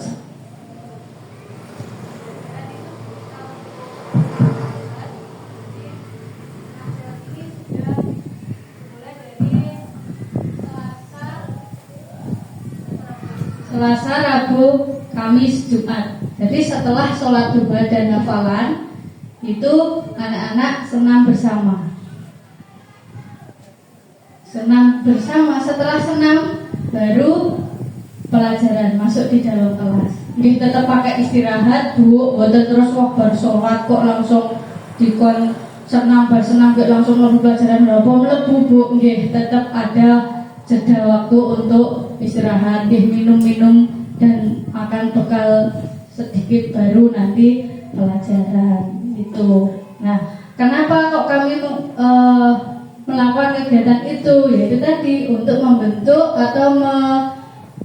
Selasa, Rabu, Kamis, Jumat. Jadi setelah sholat duha dan hafalan itu anak-anak senam bersama. Senam bersama, setelah senam baru pelajaran masuk di dalam kelas. Ini tetap pakai istirahat, Bu, boten terus waktu sholat kok langsung dikon senam langsung mlebu pelajaran berapa mlebu, Bu. Nggih, tetap ada jeda waktu untuk istirahat, minum-minum dan makan bekal sedikit baru nanti pelajaran itu. Nah, kenapa kok kami melakukan kegiatan itu? Yaitu tadi untuk membentuk atau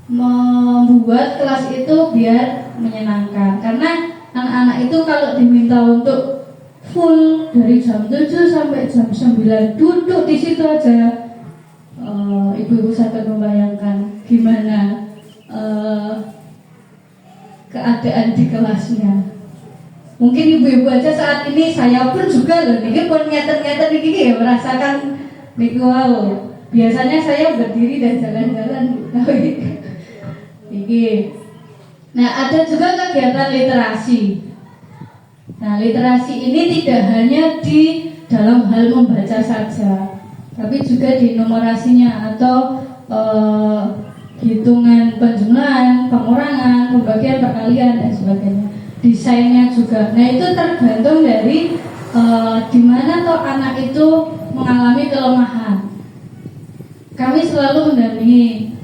membuat kelas itu biar menyenangkan. Karena anak-anak itu kalau diminta untuk full dari jam 7 sampai jam 9 duduk di situ aja, ibu-ibu sangat membayangkan gimana keadaan di kelasnya. Mungkin ibu-ibu aja saat ini, saya pun juga loh, ini pun ngeten-ngeten ini ya merasakan niku wow. Biasanya saya berdiri dan jalan-jalan ini. Nah, ada juga kegiatan literasi. Nah, literasi ini tidak hanya di dalam hal membaca saja, tapi juga di numerasinya atau hitungan penjumlahan, pengurangan, pembagian, perkalian dan sebagainya. Desainnya juga. Nah, itu tergantung dari di mana toh anak itu mengalami kelemahan. Kami selalu mendampingi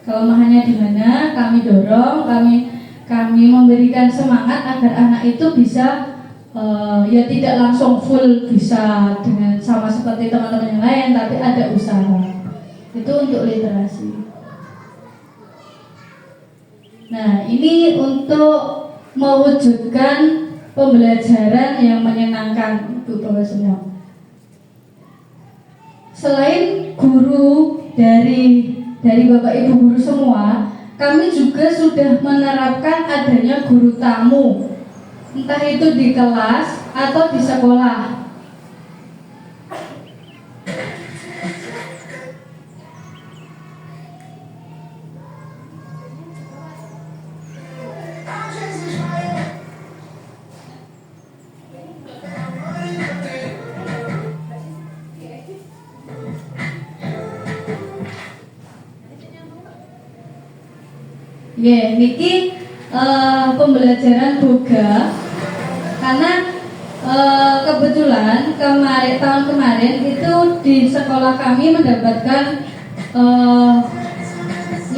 kelemahannya di mana, kami dorong, kami memberikan semangat agar anak itu bisa ya tidak langsung full bisa dengan sama seperti teman-teman yang lain, tapi ada usaha. Itu untuk literasi. Nah, ini untuk mewujudkan pembelajaran yang menyenangkan, Ibu Bapak semua. Selain guru dari Bapak Ibu guru semua, kami juga sudah menerapkan adanya guru tamu, entah itu di kelas atau di sekolah. Ya, niki pembelajaran boga karena kebetulan tahun kemarin itu di sekolah kami mendapatkan 5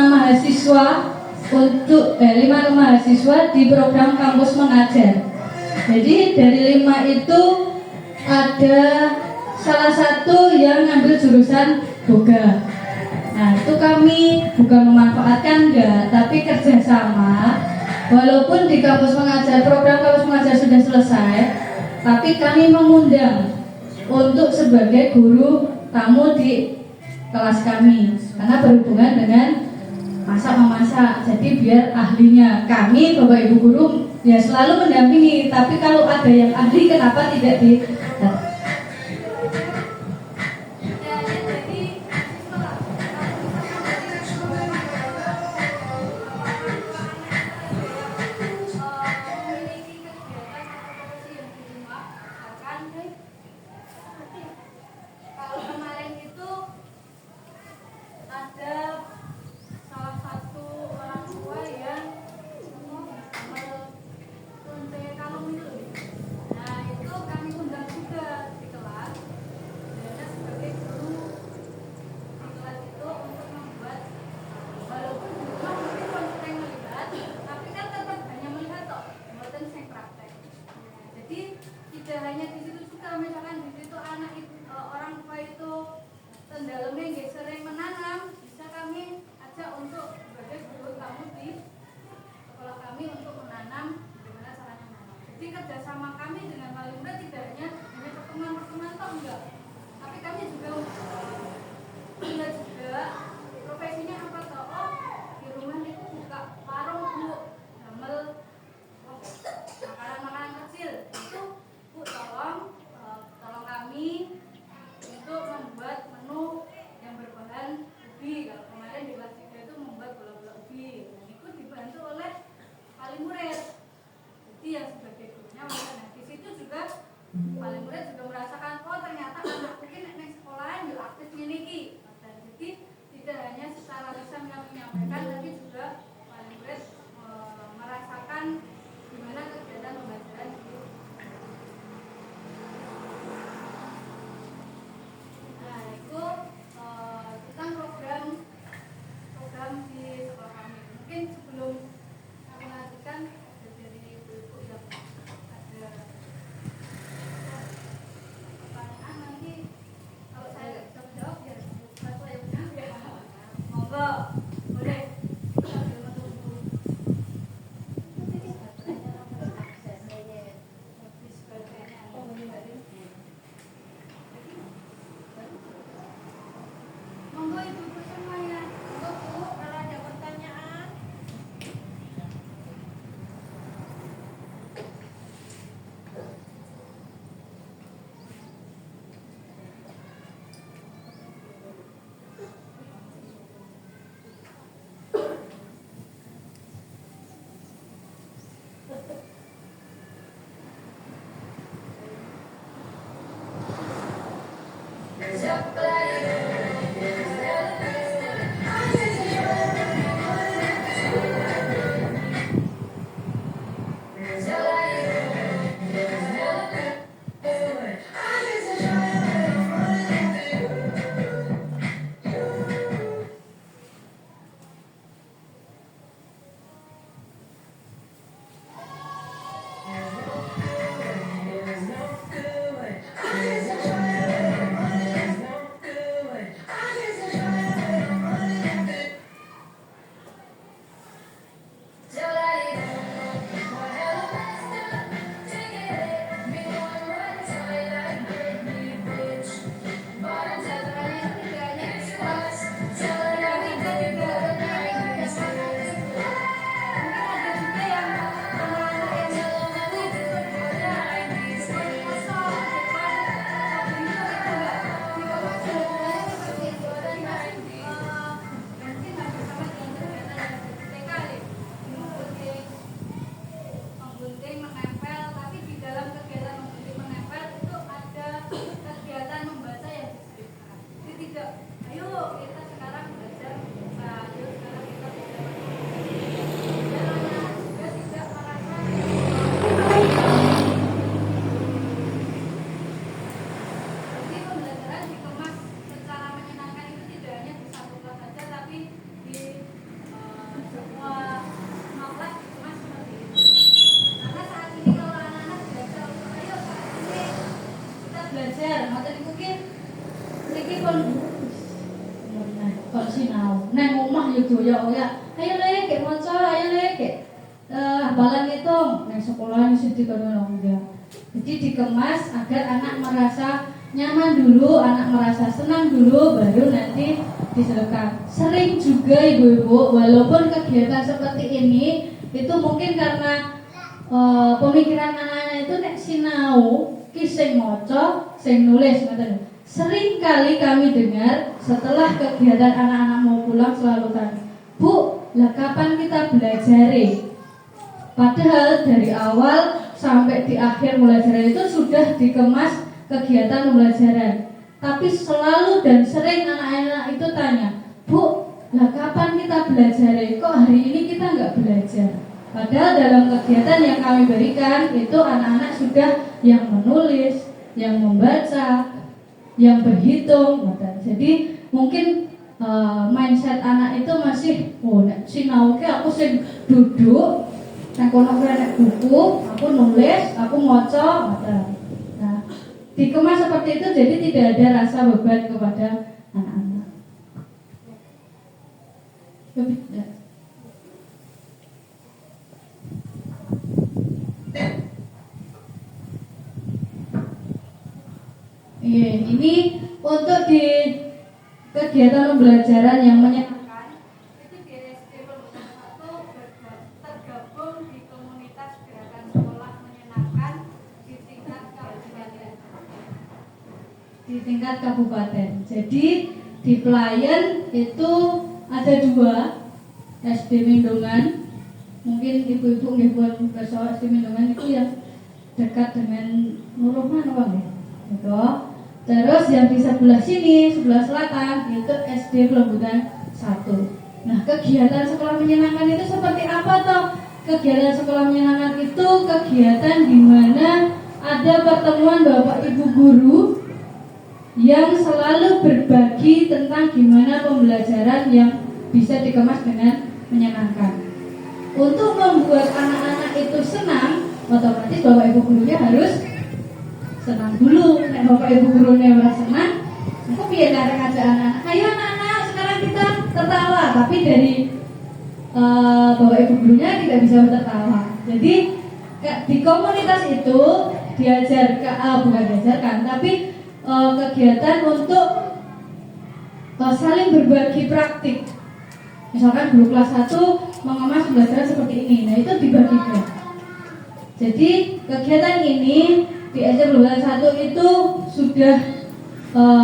mahasiswa untuk 5 mahasiswa di program kampus mengajar. Jadi dari 5 itu ada salah satu yang ngambil jurusan boga. Nah, itu kami bukan memanfaatkan enggak, tapi kerjasama. Walaupun di kampus mengajar, program kampus mengajar sudah selesai, tapi kami mengundang untuk sebagai guru tamu di kelas kami, karena berhubungan dengan masak memasak. Jadi biar ahlinya kami, Bapak Ibu guru ya selalu mendampingi. Tapi kalau ada yang ahli, kenapa tidak di kerjasama kami dengan wali murid tidak hanya pertemuan-pertemuan toh enggak, tapi kami juga Iya juga, profesinya apa toh? Oh, di rumah itu buka warung bu, gamel makanan-makanan kecil. Itu bu tolong kami untuk membuat menu yang berbahan ubi. Kalau kemarin di kelas 3 itu membuat bola-bola ubi. Dan itu dibantu oleh wali murid. Jadi yang sebagai gurunya, nah di situ juga wali murid juga merasakan, oh ternyata anak mungkin nek sekolah yo aktif ngene iki. Jadi tidak hanya secara lisan kami menyampaikan, tapi juga wali murid merasakan gimana kegiatan pembelajaran itu. Nah itu tentang program di sekolah kami. Mungkin sebelum kami lanjutkan dari ibu-ibu yang ada pertanyaan, nanti kalau saya bisa jawab biar saya yang monggo boleh sambil menunggu. Monggo ibu-ibu semuanya. Monggo Bu, kalau ada pertanyaan. Menggunting, menempel, tapi di dalam kegiatan menggunting menempel itu ada kegiatan membaca yang disediakan. Jadi tidak, ayo kita sekarang belajar membaca, ayo sekarang kita belajar dan anak juga tidak merasa jadi pembelajaran dikemas secara menyenangkan itu tidak hanya di satu kelas saja, tapi di semua kelas dikemas seperti itu. Karena saat ini kalau anak-anak belajar, ayo saat ini kita belajar, ngoten mungkin niki pun Kok sinau nang omah yo doyak-oyak. Ayo Le, kek maca, ayo Le, kek hafalan ngitung. Nang sekolah wis dikono enggak. Jadi dikemas agar anak merasa nyaman dulu, anak merasa senang dulu, baru nanti diserahkan. Sering juga ibu-ibu, walaupun kegiatan seperti ini itu mungkin karena pemikiran anak-anak itu nek sinau ki sing maca, sing nulis ngoten. Sering kali kami dengar setelah kegiatan anak-anak mau pulang selalu tanya, Bu, lah kapan kita belajar? Padahal dari awal sampai di akhir pembelajaran itu sudah dikemas kegiatan pembelajaran. Tapi selalu dan sering anak-anak itu tanya, Bu, lah kapan kita belajar? Kok hari ini kita nggak belajar? Padahal dalam kegiatan yang kami berikan itu anak-anak sudah yang menulis, yang membaca, yang berhitung. Jadi mungkin mindset anak itu masih nek sinau ki aku sing duduk nang kono nek buku, aku nulis, aku maca. Nah, dikemas seperti itu jadi tidak ada rasa beban kepada anak-anak. Iya, ini untuk di kegiatan pembelajaran yang menyenangkan itu di SD Pembutan 1 tergabung di komunitas gerakan sekolah menyenangkan di tingkat kabupaten. Jadi di Pelayan itu ada 2 SD Mindongan. Mungkin ibu-ibu nggih pun kersa SD Mindongan itu yang dekat dengan Nuruman apa nggih? Gitu. Terus yang di sebelah sini, sebelah selatan itu SD Pelembutan 1. Nah, kegiatan sekolah menyenangkan itu seperti apa toh? Kegiatan sekolah menyenangkan itu kegiatan di mana ada pertemuan Bapak Ibu guru yang selalu berbagi tentang gimana pembelajaran yang bisa dikemas dengan menyenangkan. Untuk membuat anak-anak itu senang, otomatis Bapak Ibu gurunya harus senang dulu. Nek Bapak Ibu gurunya ora senang, aku piye cara ngajak anak-anak? Ayo anak-anak, sekarang kita tertawa. Tapi dari Bapak Ibu gurunya tidak bisa tertawa. Jadi di komunitas itu bukan diajarkan, tapi kegiatan untuk saling berbagi praktik. Misalkan guru kelas 1 mengemas pembelajaran seperti ini, nah itu dibagikan. Jadi kegiatan ini di SD Pelembutan 1 itu sudah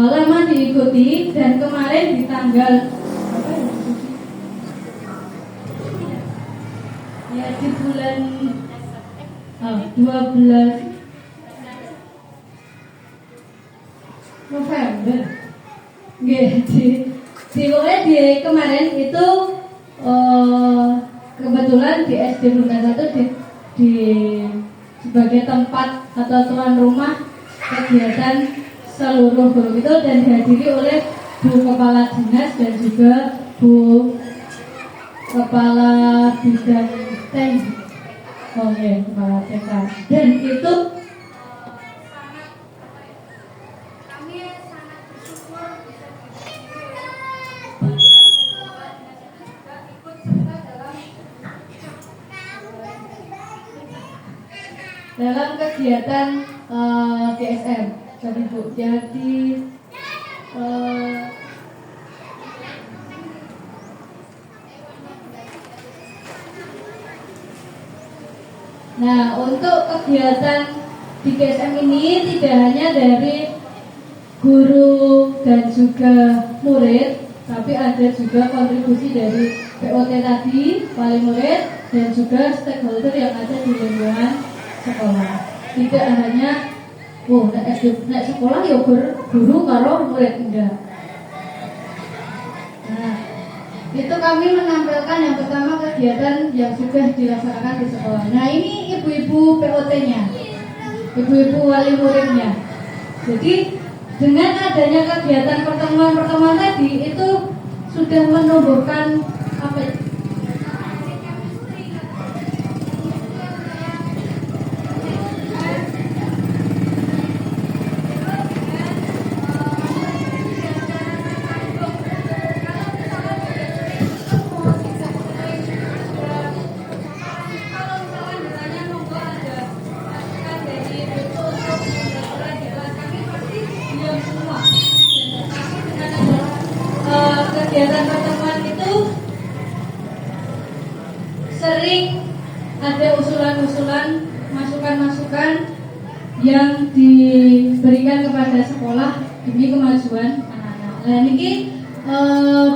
lama diikuti dan kemarin di tanggal ya di bulan 12 November. Pokoknya di kemarin itu kebetulan di SD Pelembutan 1 di sebagai tempat atau tuan rumah kegiatan seluruh guru itu dan dihadiri oleh Bu Kepala Dinas dan juga Bu Kepala Bidang TEN. Kepala TK. Dan itu kami sangat bersyukur bisa ikut serta dalam kegiatan DSM. Jadi Bu, nah, untuk kegiatan di DSM ini tidak hanya dari guru dan juga murid, tapi ada juga kontribusi dari POT tadi, wali murid, dan juga stakeholder yang ada di lingkungan sekolah. Tidak hanya nek sekolah ya guru karo murid, enggak. Nah, itu kami menampilkan yang pertama kegiatan yang sudah dilaksanakan di sekolah. Nah, ini ibu-ibu POT-nya, ibu-ibu wali muridnya. Jadi dengan adanya kegiatan pertemuan-pertemuan tadi itu sudah menumbuhkan kegiatan pertemuan itu sering ada usulan-usulan, masukan-masukan yang diberikan kepada sekolah demi kemajuan anak-anak. Nah, ini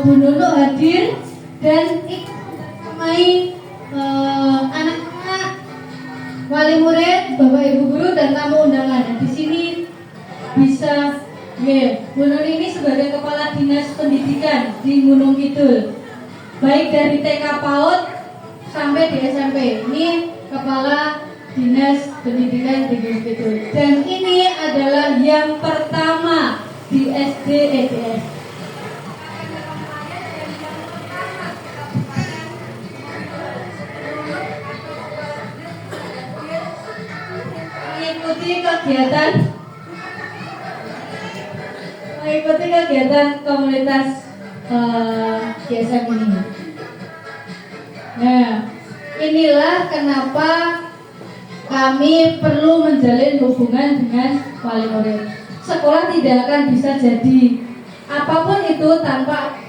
Bu Nunu hadir dan ikut menemani anak-anak, wali murid, Bapak Ibu guru dan tamu undangan. Di sini bisa Bu Nunu ini sebagai Kepala Dinas Pendidikan di Gunung Kidul, baik dari TK PAUD sampai di SMP. Ini Kepala Dinas Pendidikan di Gunung Kidul. Dan ini adalah yang pertama di SD EDS. Mengikuti kegiatan komunitas GSM ini. Nah, inilah kenapa kami perlu menjalin hubungan dengan wali murid. sekolah tidak akan bisa jadi apapun itu tanpa